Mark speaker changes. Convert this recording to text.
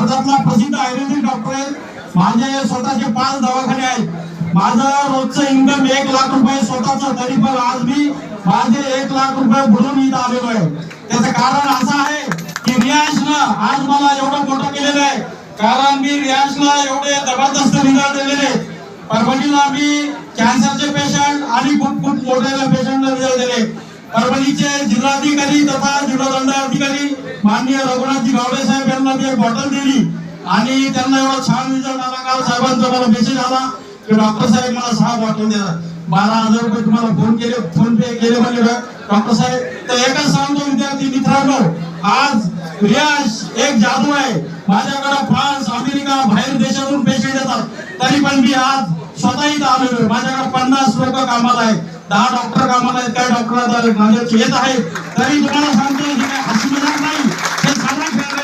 Speaker 1: भारतातला प्रसिद्ध आयुर्वेदिक डॉक्टर आहे। माझे स्वतःचे 5 दवाखाने आहेत। माझं रोजचं इन्कम 1 लाख रुपये स्वतःचं, तरी पण आज मी माझे 1 लाख रुपये भरून इथं आलेलो आहे। त्याचं कारण असं आहे की रियाजनं आज मला एवढं मोठं केलेलं आहे, कारण मी रियाजला एवढे जबरदस्त रिझल्ट दिलेले। परभणीला मी कॅन्सरचे पेशंट आणि खूप मोठ्या पेशंटला रिझल्ट दिले। परभणीचे जिल्हाधिकारी तथा जिल्हादंडाधिकारी माननीय रघुनाथजी गावडे साहेब यांना मी एक बॉटल दिली आणि त्यांना एवढा छान रिझल्ट आला। काल साहेबांचा मला मेसेज आला की डॉक्टर साहेब मला 6 बॉटल द्या, 12,000 रुपये तुम्हाला फोन पे केले म्हणजे डॉक्टर साहेब। तर एकच सांगतो विद्यार्थी मित्रांनो, आज रियाज एक जादू आहे। माझ्याकडे फ्रान्स, अमेरिका, बाहेर देशातून पेशंट येतात, तरी पण मी आज स्वतः इथं आलेलो। माझ्याकडे 50 लोक कामाला आहेत, 10 डॉक्टर कामाला आहेत, काही डॉक्टर माझ्याकडे येत आहेत, तरी तुम्हाला सांगतो हसू मजाक नाही, हे सांगण्यात आहे।